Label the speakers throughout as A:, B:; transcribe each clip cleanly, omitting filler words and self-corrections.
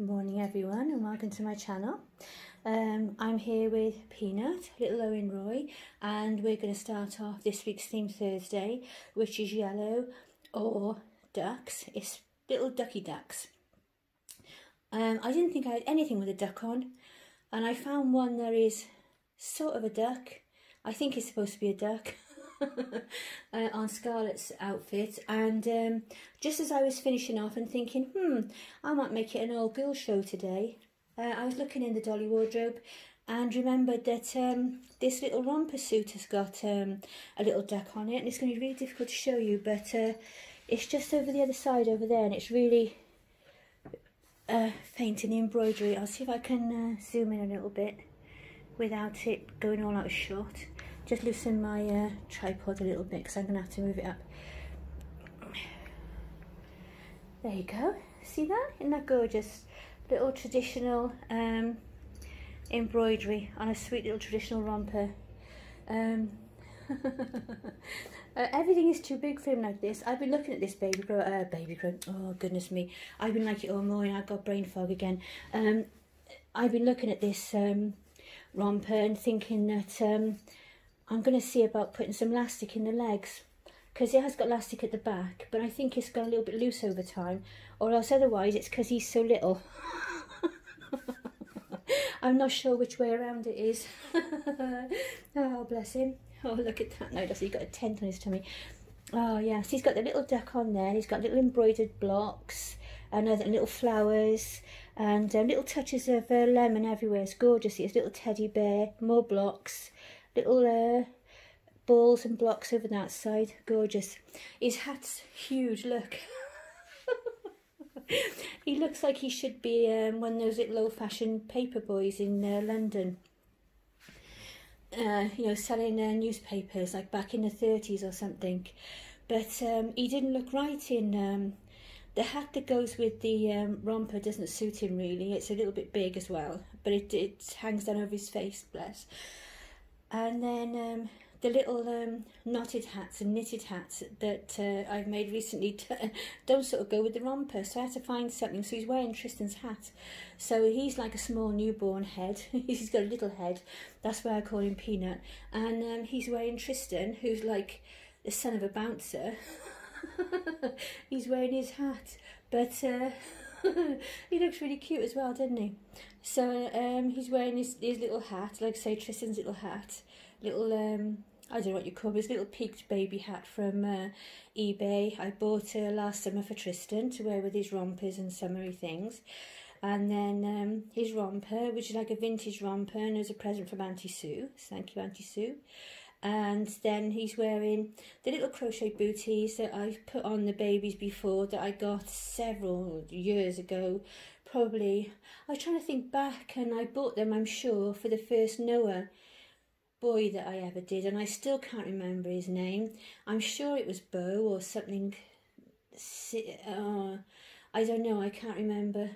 A: Morning everyone, and welcome to my channel. I'm here with Peanut, little Owen Roy, and we're going to start off this week's theme Thursday, which is yellow or ducks. It's little ducky ducks. I didn't think I had anything with a duck on, and I found one that is sort of a duck. I think it's supposed to be a duck. On Scarlett's outfit, and just as I was finishing off and thinking, I might make it an all girl show today, I was looking in the dolly wardrobe and remembered that this little romper suit has got a little duck on it, and it's going to be really difficult to show you, but it's just over the other side over there, and it's really faint in the embroidery. I'll see if I can zoom in a little bit without it going all out of shot. Just loosen my tripod a little bit because I'm going to have to move it up. There you go. See that? Isn't that gorgeous? Little traditional embroidery on a sweet little traditional romper. Everything is too big for him like this. I've been looking at this baby grow. Oh goodness me! I've been like it all morning. I've got brain fog again. I've been looking at this romper and thinking that I'm going to see about putting some elastic in the legs, because it has got elastic at the back, but I think it's got a little bit loose over time, or else otherwise it's because he's so little. I'm not sure which way around it is. Oh, bless him. Oh, look at that. No, he's got a tent on his tummy. Oh, yes, he's got the little duck on there. He's got little embroidered blocks and other little flowers and little touches of lemon everywhere. It's gorgeous. He has a little teddy bear, more blocks, little balls and blocks over that side. Gorgeous. His hat's huge, look. He looks like he should be one of those little old-fashioned paper boys in London. You know, selling newspapers, like back in the 30s or something. But he didn't look right in... the hat that goes with the romper doesn't suit him really. It's a little bit big as well, but it hangs down over his face, bless. And then the little knotted hats and knitted hats that I've made recently don't sort of go with the romper, so I had to find something. So he's wearing Tristan's hat, so he's like a small newborn head. He's got a little head, that's why I call him Peanut. And he's wearing Tristan, who's like the son of a bouncer. He's wearing his hat, but he looks really cute as well, doesn't he? So he's wearing his little hat, like say Tristan's little hat, little I don't know what you call it, his little peaked baby hat from eBay. I bought last summer for Tristan to wear with his rompers and summery things. And then his romper, which is like a vintage romper, and as a present from Auntie Sue. Thank you, Auntie Sue. And then he's wearing the little crochet booties that I've put on the babies before, that I got several years ago. Probably, I was trying to think back, and I bought them, I'm sure, for the first Noah boy that I ever did, and I still can't remember his name. I'm sure it was Bo or something. I don't know, I can't remember.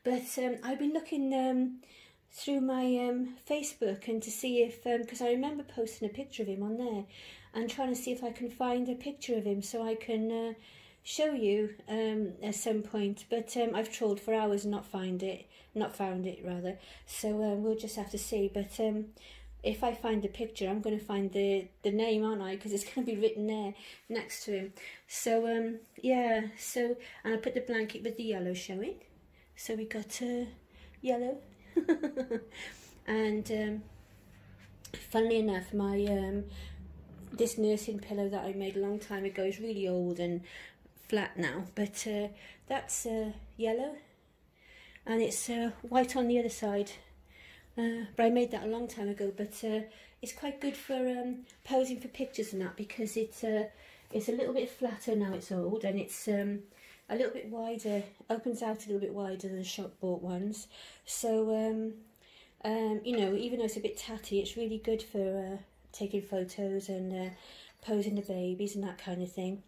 A: But I've been looking through my Facebook and to see if, because I remember posting a picture of him on there and trying to see if I can find a picture of him so I can show you at some point, but I've trawled for hours and not found it rather, so we'll just have to see. But if I find the picture, I'm going to find the name, aren't I, because it's going to be written there next to him. So yeah, so, and I put the blanket with the yellow showing, so we got yellow. And funnily enough, my this nursing pillow that I made a long time ago is really old and flat now, but that's yellow, and it's white on the other side, but I made that a long time ago. But it's quite good for posing for pictures and that, because it's a little bit flatter now it's old, and it's a little bit wider, opens out a little bit wider than the shop bought ones. So you know, even though it's a bit tatty, it's really good for taking photos and posing the babies and that kind of thing.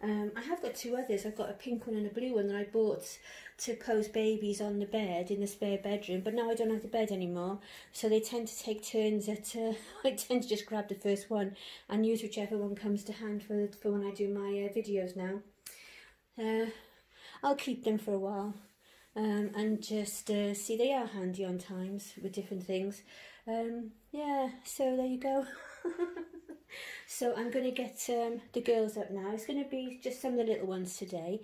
A: I have got two others. I've got a pink one and a blue one that I bought to pose babies on the bed in the spare bedroom, but now I don't have the bed anymore, so they tend to take turns at I tend to just grab the first one and use whichever one comes to hand for when I do my videos now. I'll keep them for a while. And just see, they are handy on times with different things. Yeah, so there you go. So I'm going to get the girls up now. It's going to be just some of the little ones today.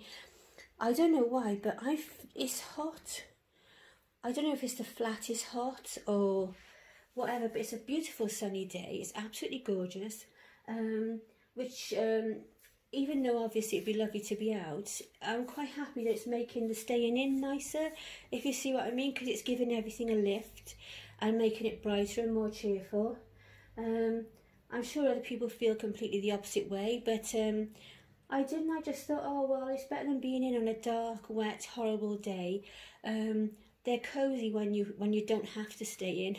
A: I don't know why, but it's hot. I don't know if it's the flat is hot or whatever, but it's a beautiful sunny day. It's absolutely gorgeous, which even though obviously it'd be lovely to be out, I'm quite happy that it's making the staying in nicer, if you see what I mean, because it's giving everything a lift and making it brighter and more cheerful. I'm sure other people feel completely the opposite way, but I just thought, oh well, it's better than being in on a dark, wet, horrible day. They're cosy when you don't have to stay in.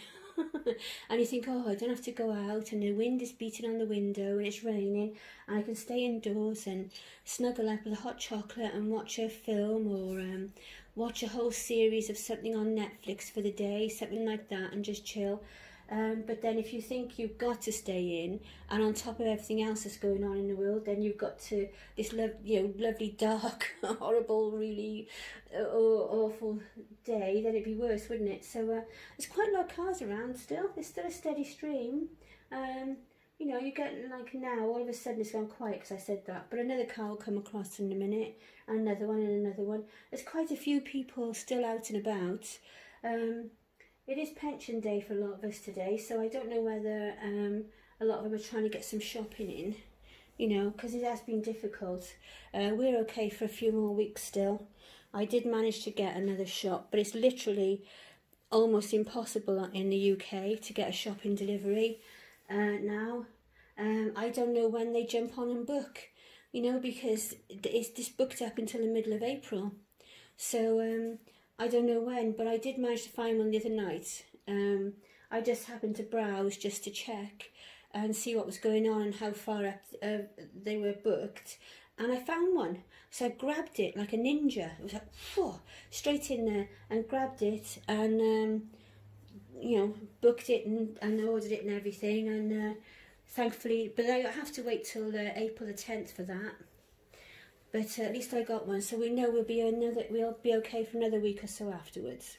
A: And you think, oh, I don't have to go out, and the wind is beating on the window and it's raining, and I can stay indoors and snuggle up with a hot chocolate and watch a film, or watch a whole series of something on Netflix for the day, something like that, and just chill. But then if you think you've got to stay in, and on top of everything else that's going on in the world, then you've got to this lovely dark, horrible, really awful day, then it'd be worse, wouldn't it? So there's quite a lot of cars around still. There's still a steady stream. You know, you get like now, all of a sudden it's gone quiet because I said that, but another car will come across in a minute, and another one and another one. There's quite a few people still out and about. It is pension day for a lot of us today, so I don't know whether a lot of them are trying to get some shopping in, you know, because it has been difficult. We're okay for a few more weeks still. I did manage to get another shop, but it's literally almost impossible in the UK to get a shopping delivery now. I don't know when they jump on and book, you know, because it's just booked up until the middle of April. So I don't know when, but I did manage to find one the other night. I just happened to browse just to check and see what was going on and how far up they were booked. And I found one. So I grabbed it like a ninja. It was like, whoa, straight in there, and grabbed it and, you know, booked it and ordered it and everything. And thankfully, but I have to wait till April the 10th for that. But at least I got one, so we know we'll be okay for another week or so afterwards.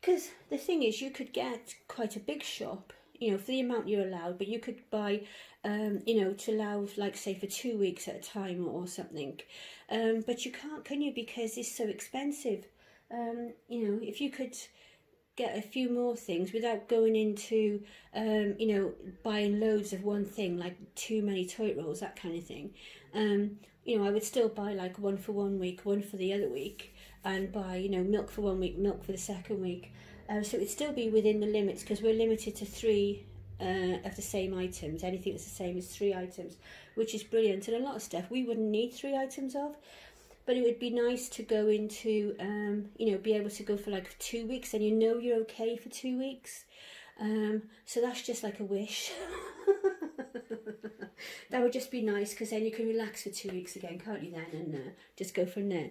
A: Because the thing is, you could get quite a big shop, you know, for the amount you're allowed, but you could buy, you know, to allow, like, say, for 2 weeks at a time or something. But you can't, can you? Because it's so expensive. You know, if you could get a few more things without going into, you know, buying loads of one thing, like too many toilet rolls, that kind of thing. You know, I would still buy like one for 1 week, one for the other week, and buy, you know, milk for 1 week, milk for the second week. So it'd still be within the limits, because we're limited to 3 of the same items. Anything that's the same is 3 items, which is brilliant. And a lot of stuff we wouldn't need 3 items of, but it would be nice to go into, you know, be able to go for like 2 weeks, and you know you're okay for 2 weeks. So that's just like a wish. That would just be nice, because then you can relax for 2 weeks again, can't you then, and just go from there.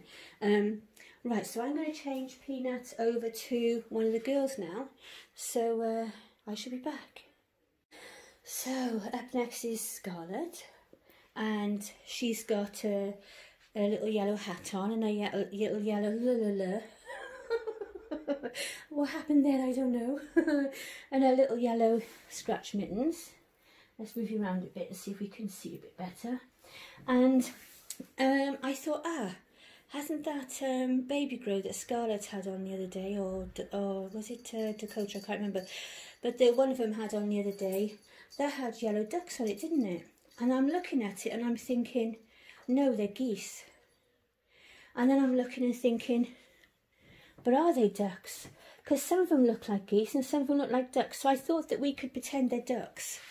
A: Right, so I'm going to change Peanut over to one of the girls now, so I shall be back. So up next is Scarlett, and she's got a little yellow hat on and a little yellow la. What happened there, I don't know. And her little yellow scratch mittens. Let's move you around a bit and see if we can see a bit better. And I thought, hasn't that baby grow that Scarlett had on the other day, or was it Dakota? I can't remember. But one of them had on the other day, that had yellow ducks on it, didn't it? And I'm looking at it and I'm thinking, no, they're geese. And then I'm looking and thinking, but are they ducks? Because some of them look like geese and some of them look like ducks. So I thought that we could pretend they're ducks.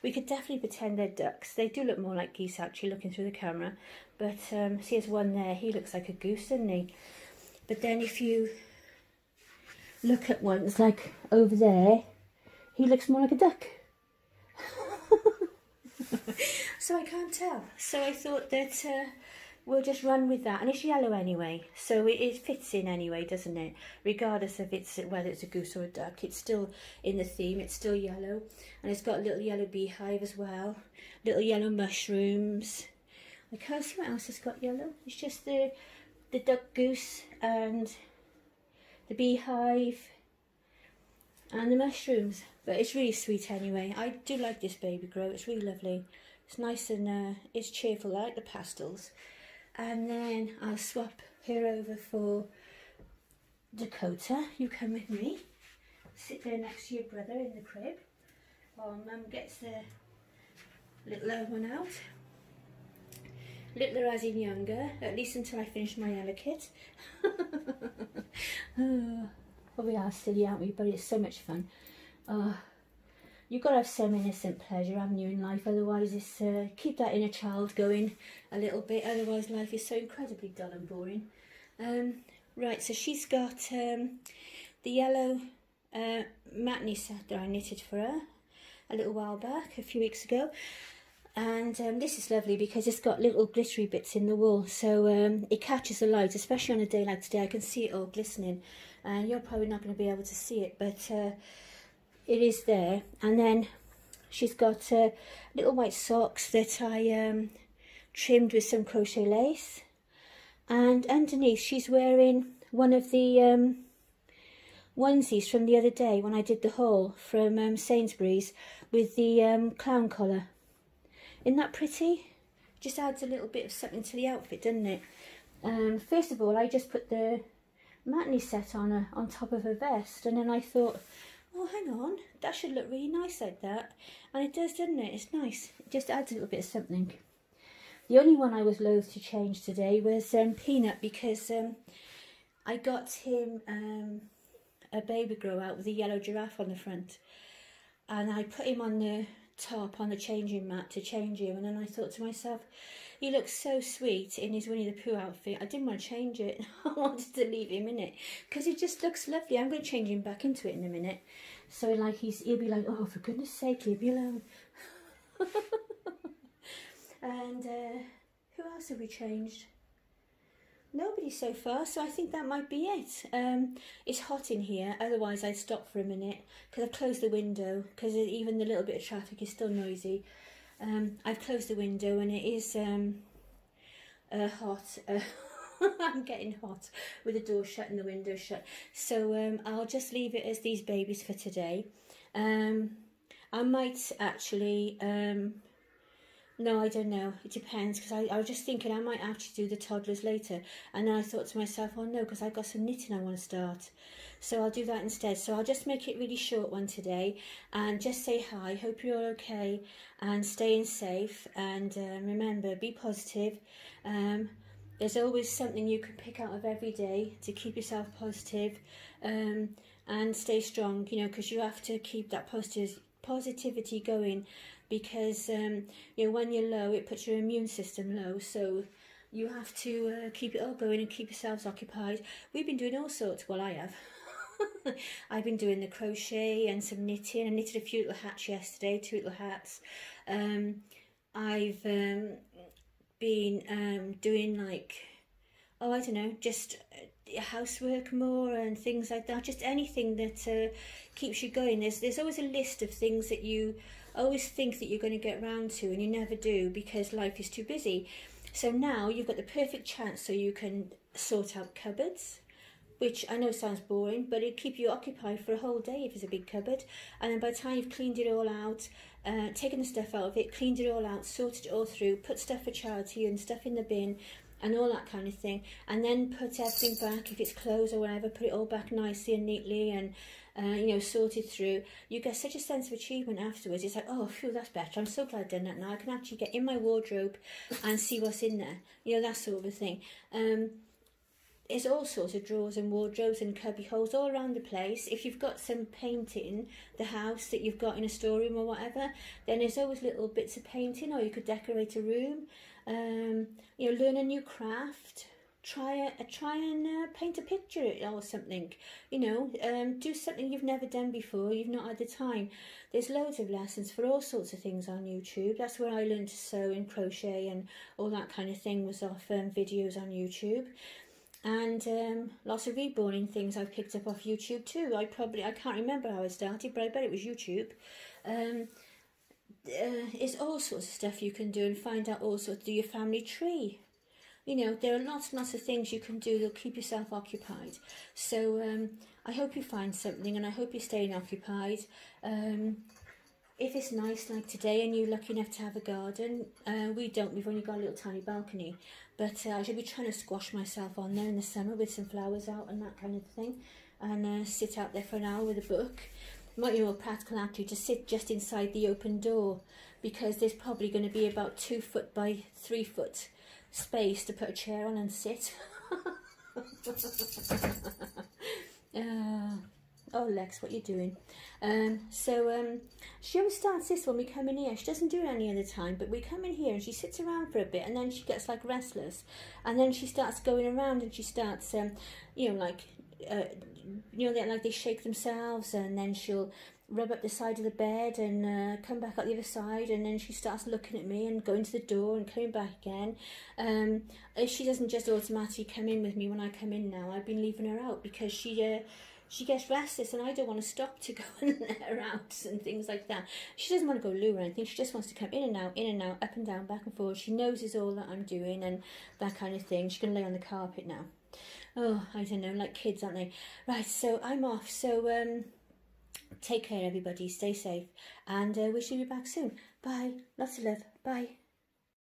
A: We could definitely pretend they're ducks. They do look more like geese, actually, looking through the camera. But see, there's one there. He looks like a goose, doesn't he? But then if you look at ones like over there, he looks more like a duck. So I can't tell. So I thought that we'll just run with that. And it's yellow anyway, so it fits in anyway, doesn't it? Regardless of whether it's a goose or a duck, it's still in the theme. It's still yellow, and it's got a little yellow beehive as well, little yellow mushrooms. I can't see what else has got yellow. It's just the the duck goose and the beehive and the mushrooms. But it's really sweet anyway. I do like this baby grow. It's really lovely. It's nice and it's cheerful. I like the pastels. And then I'll swap her over for Dakota. You come with me. Sit there next to your brother in the crib while Mum gets the littler one out. Littler as in younger, at least until I finish my Ella kit. Oh, we are silly, aren't we? But it's so much fun. You've got to have some innocent pleasure, haven't you, in life? Otherwise, it's keep that inner child going a little bit. Otherwise, life is so incredibly dull and boring. Right, so she's got the yellow matney set that I knitted for her a little while back, a few weeks ago. And this is lovely because it's got little glittery bits in the wool, so it catches the light, especially on a day like today. I can see it all glistening, and you're probably not going to be able to see it, but it is there. And then she's got little white socks that I trimmed with some crochet lace, and underneath she's wearing one of the onesies from the other day when I did the haul from Sainsbury's with the clown collar. Isn't that pretty? Just adds a little bit of something to the outfit, doesn't it? First of all, I just put the matney set on top of her vest, and then I thought, oh, hang on, that should look really nice like that. And it does, doesn't it? It's nice. It just adds a little bit of something. The only one I was loath to change today was Peanut, because I got him a baby grow out with a yellow giraffe on the front, and I put him on the top on the changing mat to change him, and then I thought to myself, he looks so sweet in his Winnie the Pooh outfit. I didn't want to change it. I wanted to leave him in it because he just looks lovely. I'm going to change him back into it in a minute, so like he'll be like, oh, for goodness sake, leave me alone. And who else have we changed? Nobody so far, so I think that might be it. It's hot in here, otherwise I'd stop for a minute because I've closed the window because even the little bit of traffic is still noisy. I've closed the window and it is hot. I'm getting hot with the door shut and the window shut. So I'll just leave it as these babies for today. I might actually... no, I don't know. It depends, because I was just thinking I might actually do the toddlers later. And then I thought to myself, oh no, because I've got some knitting I want to start. So I'll do that instead. So I'll just make it really short one today and just say hi. Hope you're all okay and staying safe. And remember, be positive. There's always something you can pick out of every day to keep yourself positive and stay strong, you know, because you have to keep that positivity going. Because you know, when you're low, it puts your immune system low, so you have to keep it all going and keep yourselves occupied. We've been doing all sorts. Well, I have. I've been doing the crochet and some knitting. I knitted a few little hats yesterday, 2 little hats. I've been doing like, oh, I don't know, just housework more and things like that. Just anything that keeps you going. There's always a list of things that you always think that you're going to get round to and you never do because life is too busy. So now you've got the perfect chance so you can sort out cupboards, which I know sounds boring, but it'll keep you occupied for a whole day if it's a big cupboard. And then by the time you've cleaned it all out, taken the stuff out of it, cleaned it all out, sorted it all through, put stuff for charity and stuff in the bin and all that kind of thing, and then put everything back, if it's clothes or whatever, put it all back nicely and neatly and you know, sorted through, you get such a sense of achievement afterwards. It's like, oh, phew, that's better. I'm so glad I've done that now. I can actually get in my wardrobe and see what's in there. You know, that sort of a thing. There's all sorts of drawers and wardrobes and cubby holes all around the place. If you've got some painting, the house that you've got in a storeroom or whatever, then there's always little bits of painting, or you could decorate a room. You know, learn a new craft. Try and paint a picture or something, you know, do something you've never done before, you've not had the time. There's loads of lessons for all sorts of things on YouTube. That's where I learned to sew and crochet and all that kind of thing was off videos on YouTube. And lots of reborning things I've picked up off YouTube too. I can't remember how I started, but I bet it was YouTube. It's all sorts of stuff you can do and find out all sorts. Do your family tree. you know, there are lots and lots of things you can do that'll keep yourself occupied. So I hope you find something, and I hope you're staying occupied. If it's nice like today and you're lucky enough to have a garden, we don't, we've only got a little tiny balcony, but I should be trying to squash myself on there in the summer with some flowers out and that kind of thing, and sit out there for an hour with a book. It might be more practical actually to sit just inside the open door, because there's probably going to be about 2 foot by 3 foot space to put a chair on and sit. Oh Lex, what you doing? She always starts this when we come in here. She doesn't do it any other time, but we come in here and she sits around for a bit, and then she gets like restless, and then she starts going around, and she starts you know, like like they shake themselves, and then she'll rub up the side of the bed and come back out the other side, and then she starts looking at me and going to the door and coming back again. If she doesn't just automatically come in with me when I come in now, I've been leaving her out, because she gets restless, and I don't want to stop to go and let her out and things like that. She doesn't want to go loo or anything. She just wants to come in and out, up and down, back and forth. She knows it's all that I'm doing and that kind of thing. She's going to lay on the carpet now. Oh, I don't know, like kids, aren't they? Right, so I'm off. So take care, everybody. Stay safe, and we shall be back soon. Bye. Lots of love. Bye.